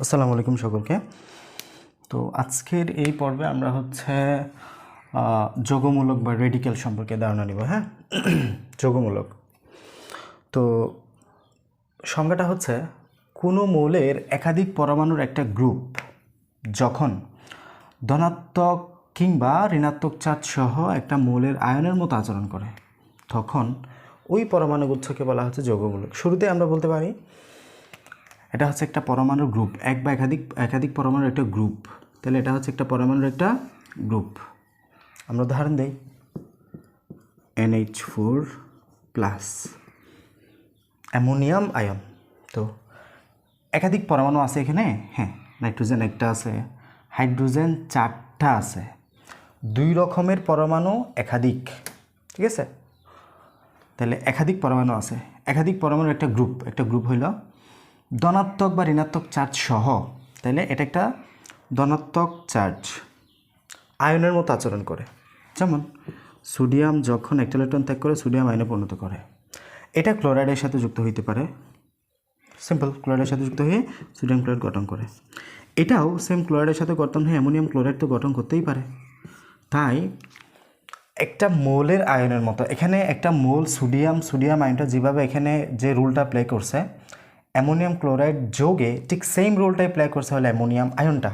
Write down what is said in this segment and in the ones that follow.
আসসালামু আলাইকুম সকলকে। তো আজকের এই পর্বে আমরা যোগমূলক বা রেডিক্যাল সম্পর্কে ধারণা নিব। হ্যাঁ, যোগমূলক। তো সংজ্ঞাটা হচ্ছে কোনো মৌলের একাধিক পরমাণুর একটা গ্রুপ যখন ধনাত্মক কিংবা ঋণাত্মক চার্জ সহ একটা মৌলের আয়নের মতো আচরণ করে তখন ওই পরমাণু গুচ্ছকে বলা হচ্ছে যোগমূলক। শুরুতে আমরা বলতে পারি এটা হচ্ছে একটা পরমাণুর গ্রুপ, এক বা একাধিক পরমাণুর একটা গ্রুপ। তাহলে এটা হচ্ছে একটা পরমাণুর একটা গ্রুপ। আমরা উদাহরণ দেই, NH4 প্লাস অ্যামোনিয়াম আয়ন। তো একাধিক পরমাণু আছে এখানে। হ্যাঁ, নাইট্রোজেন একটা আছে, হাইড্রোজেন 4টা আছে, 2 রকমের পরমাণু একাধিক। ঠিক আছে, তাহলে একাধিক পরমাণু আছে, একাধিক পরমাণুর একটা গ্রুপ হইল ধনাত্মক বা ঋণাত্মক চার্জ সহ। তাহলে এটা একটা ধনাত্মক চার্জ আয়নের মতো আচরণ করে। যেমন সোডিয়াম যখন একটা ইলেকট্রন ত্যাগ করে সোডিয়াম আয়নে পরিণত করে। এটা ক্লোরাইডের সাথে যুক্ত হইতে পারে, সিম্পল ক্লোরাইডের সাথে যুক্ত হয়ে সোডিয়াম ক্লোরাইড গঠন করে। এটাও সেম ক্লোরাইডের সাথে গঠন হয়ে অ্যামোনিয়াম ক্লোরাইড তো গঠন করতেই পারে। তাই একটা মৌলের আয়নের মতো এখানে একটা মৌল সোডিয়াম আয়নটা যেভাবে এখানে যে রোলটা প্লে করছে অ্যামোনিয়াম ক্লোরাইড যোগে ঠিক সেম রোলটাই প্লে করছে হলো অ্যামোনিয়াম আয়নটা।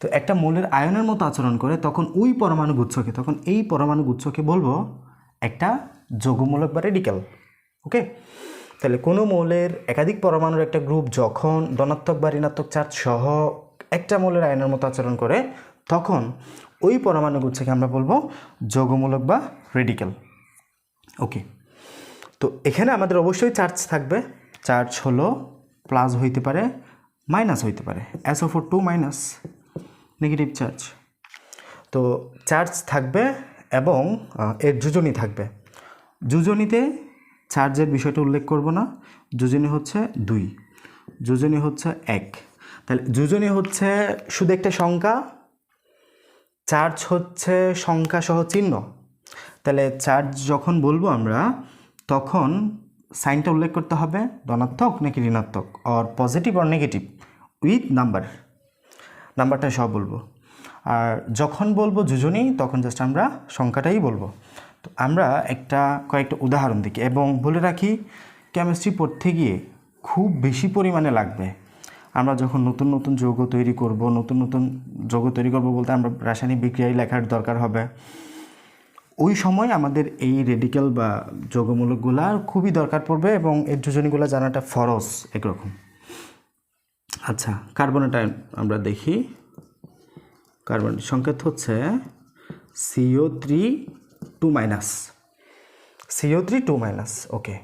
তো একটা মৌলের আয়নের মতো আচরণ করে তখন ওই পরমাণু গুচ্ছকে, তখন এই পরমাণু গুচ্ছকে বলবো একটা যোগমূলক বা রেডিক্যাল। ওকে, তাহলে কোনো মৌলের একাধিক পরমাণুর একটা গ্রুপ যখন ধনাত্মক বা ঋণাত্মক চার্জ সহ একটা মৌলের আয়নের মতো আচরণ করে তখন ওই পরমাণু গুচ্ছকে আমরা বলবো যোগমূলক বা রেডিক্যাল। ওকে, তো এখানে আমাদের অবশ্যই চার্জ থাকবে। চার্জ হলো প্লাস হইতে পারে, মাইনাস হইতে পারে। SO4 2 minus, negative charge. তো চার্জ থাকবে এবং এর যোজনী থাকবে। যোজনীতে চার্জের বিষয়টা উল্লেখ করব না। যোজনী হচ্ছে 2, যোজনী হচ্ছে 1। তাহলে যোজনী হচ্ছে শুধু একটা সংখ্যা, চার্জ হচ্ছে সংখ্যা সহ চিহ্ন। তাহলে চার্জ যখন বলবো আমরা তখন সাইনটা উল্লেখ করতে হবে ধনাত্মক নাকি ঋণাত্মক, or positive or negative with নাম্বারটা সব বলবো। আর যখন বলবো যোজনী তখন জাস্ট আমরা সংখ্যাটাই বলবো। তো আমরা কয়েকটা উদাহরণ দেখি এবং বলে রাখি কেমিস্ট্রি পড়তে গিয়ে খুব বেশি পরিমাণে লাগবে। আমরা যখন নতুন নতুন যৌগ তৈরি করব বলতে আমরা রাসায়নিক বিক্রিয়ায় লেখার দরকার হবে। ওই সময় আমাদের এই রেডিক্যাল বা যৌগমূলকগুলা খুবই দরকার পড়বে এবং এর যোজনীগুলো জানাটা ফরজ একরকম। আচ্ছা, কার্বনের আমরা দেখি। কার্বন সংকেত হচ্ছে CO3 2 মাইনাস, CO3 2 মাইনাস। ওকে,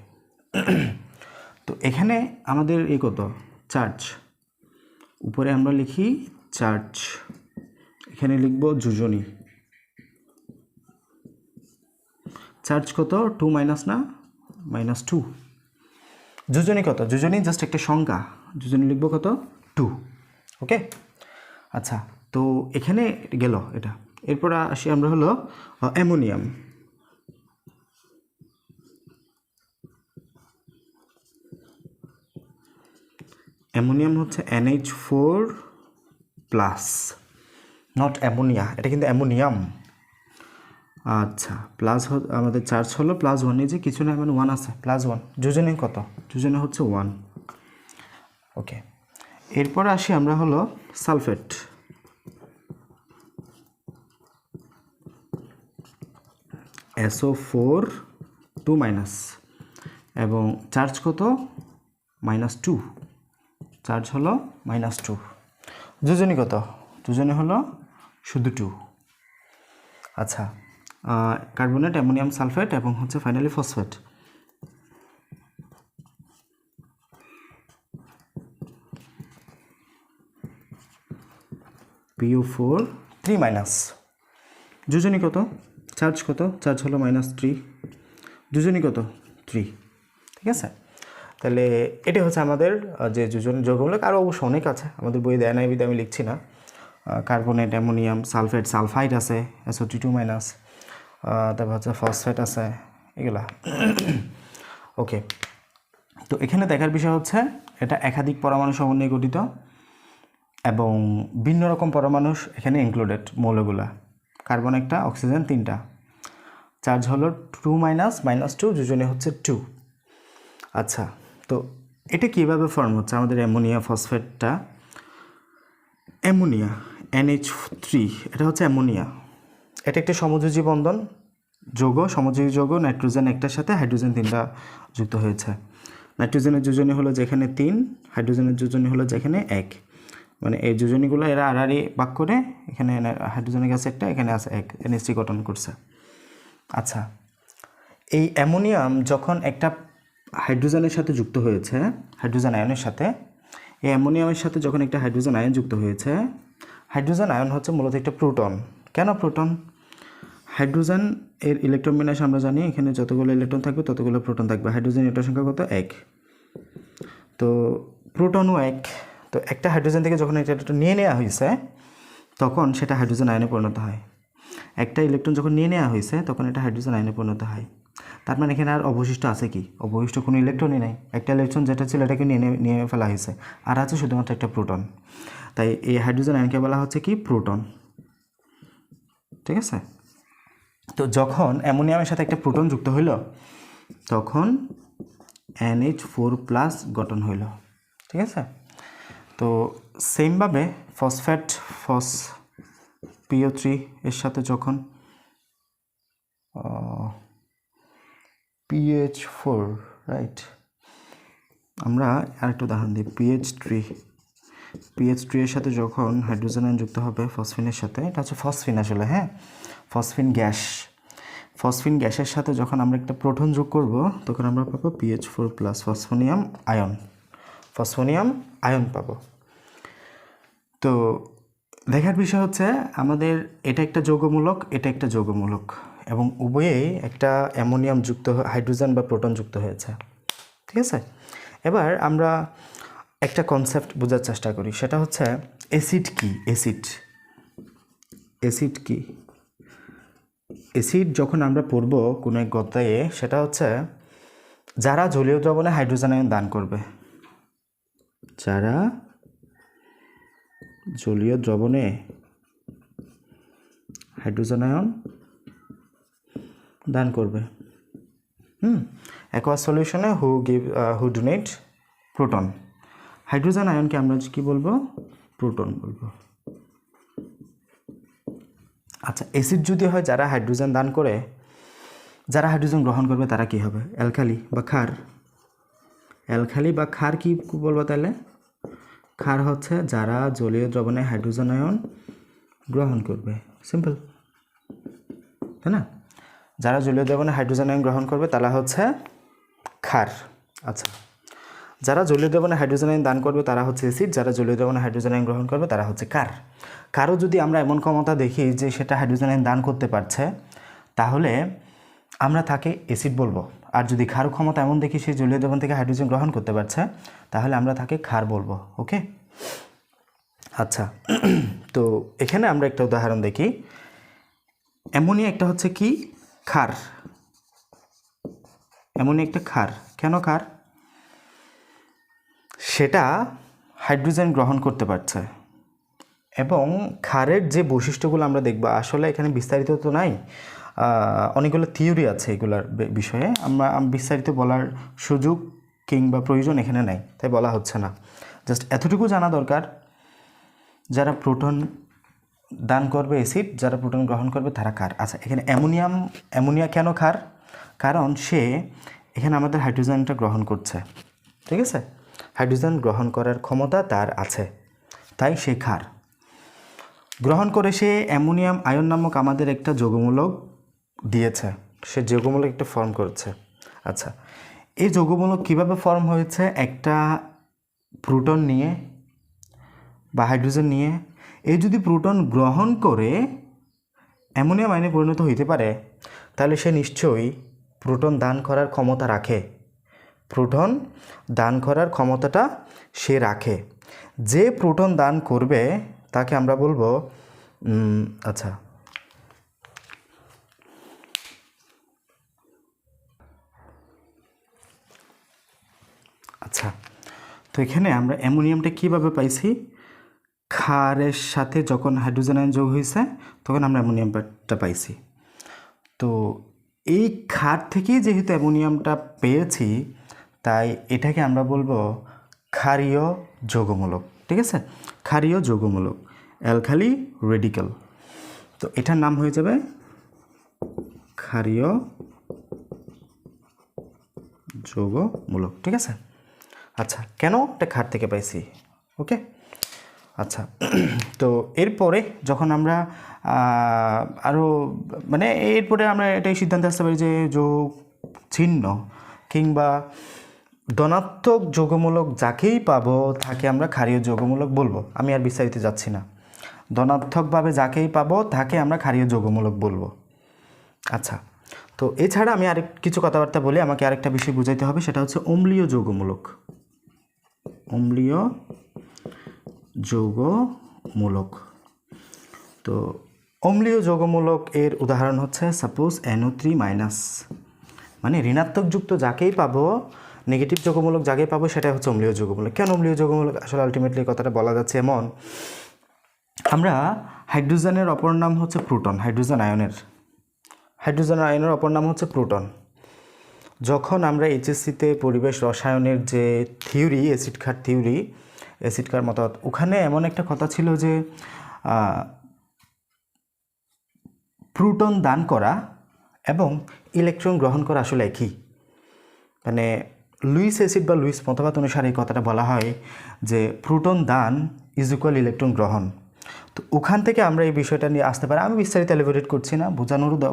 তো এখানে আমাদের কত চার্জ, উপরে আমরা লিখি চার্জ, এখানে লিখব যোজনী। চার্জ কত 2 মাইনাস না -2। যোজনী কত, যোজনী জাস্ট একটা সংখ্যা, যোজনী লিখব কত 2। ওকে, আচ্ছা, তো এখানে গেল এটা। এরপর আসি আমরা হলো অ্যামোনিয়াম। অ্যামোনিয়াম হচ্ছে NH4 প্লাস, নট অ্যামোনিয়া, এটা কিন্তু অ্যামোনিয়াম। আচ্ছা, প্লাস আমাদের চার্জ হলো +1, এই যে কিছু না মানে 1 আছে, +1। যোজনী কত, যোজনী হচ্ছে 1। ওকে, এরপর আসি আমরা হলো সালফেট। SO4 2 মাইনাস এবং চার্জ কত -2, চার্জ হলো -2। যোজনী কত, যোজনী হলো শুধু 2। আচ্ছা, কার্বনেট, অ্যামোনিয়াম সালফেট এবং হচ্ছে ফাইনালি ফসফেট। PO4 3 minus. যোজনী কত, চার্জ কত, চার্জ হলো -3, যোজনী কত 3। ঠিক আছে, তাহলে এটা হচ্ছে আমাদের যে যৌগমূলক। আরও অবশ্য অনেক আছে, আমাদের বই দেয় নাই বিধে আমি লিখছি না। কার্বনেট, অ্যামোনিয়াম সালফেট, সালফাইড আছে SO3 2 মাইনাস, তারপর হচ্ছে ফসফেট আছে, এগুলা। ওকে, তো এখানে দেখার বিষয় হচ্ছে এটা একাধিক পরমাণু সমন্বয়ে গঠিত। এবং ভিন্ন রকম পরমাণু এখানে ইনক্লুডেড মৌলগুলা, কার্বন একটা, অক্সিজেন 3টা, চার্জ হলো 2 -2, যোজনী হচ্ছে 2। আচ্ছা, তো এটা কীভাবে ফর্ম হচ্ছে আমাদের অ্যামোনিয়া ফসফেটটা? অ্যামোনিয়া NH3, এটা হচ্ছে অ্যামোনিয়া। এটা একটি সমযোজী বন্ধন যৌগ, সমযোজী যৌগ, নাইট্রোজেন একটার সাথে হাইড্রোজেন 3টা যুক্ত হয়েছে। নাইট্রোজেনের যোজনী হলো যেখানে 3, হাইড্রোজেনের যোজনী হলো যেখানে 1, মানে এই যোজনীগুলো এরা আড়াআড়ি ভাগ করে এখানে হাইড্রোজেনের কাছে একটা, এখানে আছে 1, NH3 গঠন করছে। আচ্ছা, এই অ্যামোনিয়াম যখন একটা হাইড্রোজেনের সাথে যুক্ত হয়েছে, হাইড্রোজেন আয়নের সাথে, এই অ্যামোনিয়ামের সাথে যখন একটা হাইড্রোজেন আয়ন যুক্ত হয়েছে, হাইড্রোজেন আয়ন হচ্ছে মূলত একটা প্রোটন। কেন প্রোটন? হাইড্রোজেন এর ইলেকট্রন বিন্যাস আমরা জানি, এখানে যতগুলো ইলেকট্রন থাকবে ততগুলো প্রোটন থাকবে। হাইড্রোজেন এটার সংখ্যা কত? 1। তো প্রোটনও 1। তো একটা হাইড্রোজেন থেকে যখন এটা নিয়ে নেওয়া হয়েছে তখন সেটা হাইড্রোজেন আয়নে পরিণত হয়। একটা ইলেকট্রন যখন নিয়ে নেওয়া হয়েছে তখন এটা হাইড্রোজেন আয়নে পরিণত হয়। তার মানে এখানে আর অবশিষ্ট আছে কি? অবশিষ্ট কোনো ইলেকট্রনই নেই। একটা ইলেকট্রন যেটা ছিল এটাকে নিয়ে ফেলা হয়েছে, আর আছে শুধুমাত্র একটা প্রোটন। তাই এই হাইড্রোজেন আয়নকে বলা হচ্ছে কি? প্রোটন। ঠিক আছে? তো যখন অ্যামোনিয়ামের সাথে একটা প্রোটন যুক্ত হইল তখন NH4+ গঠন হইল। ঠিক আছে? তো সেমভাবে ফসফেট PO3 এর সাথে যখন PH4, রাইট, আমরা আরেকটা উদাহরণ দিই। PH3 এর সাথে যখন হাইড্রোজেন আয়ন যুক্ত হবে ফসফিনের সাথে, এটা হচ্ছে ফসফিন আসলে, হ্যাঁ, ফসফিন গ্যাস। ফসফিন গ্যাসের সাথে যখন আমরা একটা প্রোটন যোগ করব তখন আমরা পাবো PH4+, ফসফোনিয়াম আয়ন পাবো। তো দেখার বিষয় হচ্ছে আমাদের এটা একটা যৌগমূলক, এটা একটা যৌগমূলক, এবং উভয়েই একটা অ্যামোনিয়াম যুক্ত হাইড্রোজেন বা প্রোটন যুক্ত হয়েছে। ঠিক আছে? এবার আমরা একটা কনসেপ্ট বোঝার চেষ্টা করি, সেটা হচ্ছে অ্যাসিড কি? অ্যাসিড কি? অ্যাসিড যখন আমরা পড়ব কোনো এক অধ্যায়ে, সেটা হচ্ছে যারা জলীয় দ্রবণে হাইড্রোজেন আয়ন দান করবে, যারা জলীয় দ্রবণে হাইড্রোজেন আয়ন দান করবে। অ্যাকোয়াস সলিউশনে হু ডোনেট প্রোটন। হাইড্রোজেন আয়নকে আমরা কি বলবো? প্রোটন বলবো। আচ্ছা, অ্যাসিড যদি হয় যারা হাইড্রোজেন দান করে, যারা হাইড্রোজেন গ্রহণ করবে তারা কি হবে? অ্যালকালি বা ক্ষার। অ্যালকালি বা ক্ষার কি বলবো তাহলে? ক্ষার হচ্ছে যারা জলীয় দ্রবণে হাইড্রোজেন আয়ন গ্রহণ করবে। সিম্পল, তাই না? যারা জলীয় দ্রবণে হাইড্রোজেন আয়ন গ্রহণ করবে তারা হচ্ছে ক্ষার। আচ্ছা, যারা জলীয় দ্রবণে হাইড্রোজেন আয়ন দান করবে তারা হচ্ছে অ্যাসিড, যারা জলীয় দ্রবণে হাইড্রোজেন আয়ন গ্রহণ করবে তারা হচ্ছে ক্ষার। কারো যদি আমরা এমন ক্ষমতা দেখি যে সেটা হাইড্রোজেন আয়ন দান করতে পারছে, তাহলে আমরা তাকে অ্যাসিড বলবো। আর যদি ক্ষার ক্ষমতা এমন দেখি সে জলীয় দ্রবণ থেকে হাইড্রোজেন গ্রহণ করতে পারছে, তাহলে আমরা তাকে ক্ষার বলবো। ওকে? আচ্ছা, তো এখানে আমরা একটা উদাহরণ দেখি। অ্যামোনিয়া একটা হচ্ছে কি? ক্ষার। অ্যামোনিয়া একটা ক্ষার। কেন ক্ষার? সেটা হাইড্রোজেন গ্রহণ করতে পারছে, এবং ক্ষারের যে বৈশিষ্ট্যগুলো আমরা দেখব, আসলে এখানে বিস্তারিত তো নাই, অনেকগুলো থিওরি আছে এগুলোর বিষয়ে, আমরা বিস্তারিত বলার সুযোগ কিংবা প্রয়োজন এখানে নাই, তাই বলা হচ্ছে না। জাস্ট এতটুকু জানা দরকার, যারা প্রোটন দান করবে অ্যাসিড, যারা প্রোটন গ্রহণ করবে তারা ক্ষার। আচ্ছা, এখানে অ্যামোনিয়া কেন ক্ষার? কারণ সে এখানে আমাদের হাইড্রোজেনটা গ্রহণ করছে। ঠিক আছে? হাইড্রোজেন গ্রহণ করার ক্ষমতা তার আছে, তাই সে ক্ষার। গ্রহণ করে সে অ্যামোনিয়াম আয়ন নামক আমাদের একটা যৌগমূলক দিয়েছে, সে যৌগমূলক একটা ফর্ম করেছে। আচ্ছা, এই যৌগমূলক কীভাবে ফর্ম হয়েছে? একটা প্রোটন নিয়ে বা হাইড্রোজেন নিয়ে, এই যদি প্রোটন গ্রহণ করে অ্যামোনিয়াম আয়নে পরিণত হইতে পারে, তাহলে সে নিশ্চয়ই প্রোটন দান করার ক্ষমতা রাখে। প্রোটন দান করার ক্ষমতাটা সে রাখে। যে প্রোটন দান করবে তাকে আমরা বলবো আচ্ছা, তো এখানে আমরা অ্যামোনিয়ামটা কীভাবে পাইছি? ক্ষারের সাথে যখন হাইড্রোজেন আয়ন যোগ হয়েছে তখন আমরা অ্যামোনিয়ামটা পাইছি। তো এই ক্ষার থেকেই যেহেতু অ্যামোনিয়ামটা পেয়েছি তাই এটাকে আমরা বলবো ক্ষারীয় যৌগমূলক। ঠিক আছে, ক্ষারীয় যৌগমূলক, অ্যালকালি রেডিক্যাল। তো এটার নাম হয়ে যাবে ক্ষারীয় যৌগমূলক। ঠিক আছে, আচ্ছা কেন এটা ক্ষার থেকে পাইছি? ওকে, আচ্ছা তো এরপরে যখন আমরা আরও মানে এরপরে আমরা এটাই সিদ্ধান্ত আসতে পারি যে যোগ চিহ্ন কিংবা ধনাত্মক যৌগমূলক যাকেই পাবো তাকে আমরা ক্ষারীয় যৌগমূলক বলবো। আমি আর বিস্তারিত যাচ্ছি না। ধনাত্মকভাবে যাকেই পাবো তাকে আমরা ক্ষারীয় যৌগমূলক বলবো। আচ্ছা, তো এছাড়া আমি আরেক কিছু কথাবার্তা বলি, আমাকে আরেকটা বিষয় বুঝাইতে হবে, সেটা হচ্ছে অম্লীয় যৌগমূলক। অম্লীয় যৌগমূলক। তো অম্লীয় যৌগমূলক এর উদাহরণ হচ্ছে সাপোজ NO3 মাইনাস, মানে ঋণাত্মকযুক্ত যাকেই পাবো, নেগেটিভ যৌগমূলক যাকেই পাবো সেটা হচ্ছে অম্লীয় যৌগমূলক। কেন অম্লীয় যৌগমূলক? আসলে আলটিমেটলি কথাটা বলা যাচ্ছে এমন, আমরা হাইড্রোজেনের অপর নাম হচ্ছে প্রোটন, হাইড্রোজেন আয়নের অপর নাম হচ্ছে প্রোটন। যখন আমরা এইচএসসিতে পরিবেশ রসায়নের যে থিওরি, অ্যাসিড ক্ষার থিওরি, অ্যাসিড ক্ষার মতবাদ, ওখানে এমন একটা কথা ছিল যে প্রোটন দান করা এবং ইলেকট্রন গ্রহণ করা আসলে একই। মানে লুইস অ্যাসিড বা লুইস মতবাদ অনুসারে এই কথাটা বলা হয় যে প্রোটন দান ইজ ইকুয়াল ইলেকট্রন গ্রহণ। তো ওখান থেকে আমরা এই বিষয়টা নিয়ে আসতে পারি। আমি বিস্তারিত এলিভেটেট করছি না,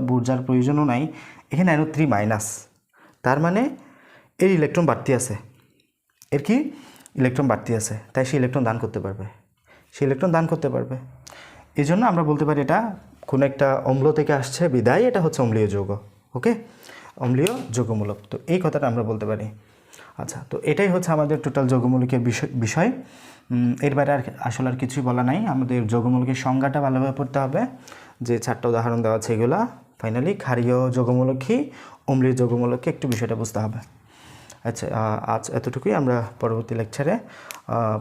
বোঝার প্রয়োজনও নাই। এখানে NO3 মাইনাস, তার মানে এর ইলেকট্রন বাড়তি আছে, এর কি ইলেকট্রন বাড়তি আছে, তাই সে ইলেকট্রন দান করতে পারবে। এই জন্য আমরা বলতে পারি এটা কোনো একটা অম্ল থেকে আসছে বিদায় এটা হচ্ছে অম্লীয় যৌগ। ওকে, অম্লীয় যৌগমূলক। তো এই কথাটা আমরা বলতে পারি। আচ্ছা, তো এটাই হচ্ছে আমাদের টোটাল যৌগমূলকের বিষয়। এর বাইরে আসলে আর কিছুই বলা নাই। আমাদের যৌগমূলকের সংজ্ঞাটা ভালোভাবে পড়তে হবে, যে 4টা উদাহরণ দেওয়া আছে এগুলা। ফাইনালি ক্ষারীয় যৌগমূলক কি, অম্লীয় যৌগমূলককে একটু বিষয়টা বুঝতে হবে। আচ্ছা, আজ এতটুকুই। আমরা পরবর্তী লেকচারে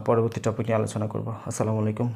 পরবর্তী টপিক নিয়ে আলোচনা করব। আসসালামু আলাইকুম।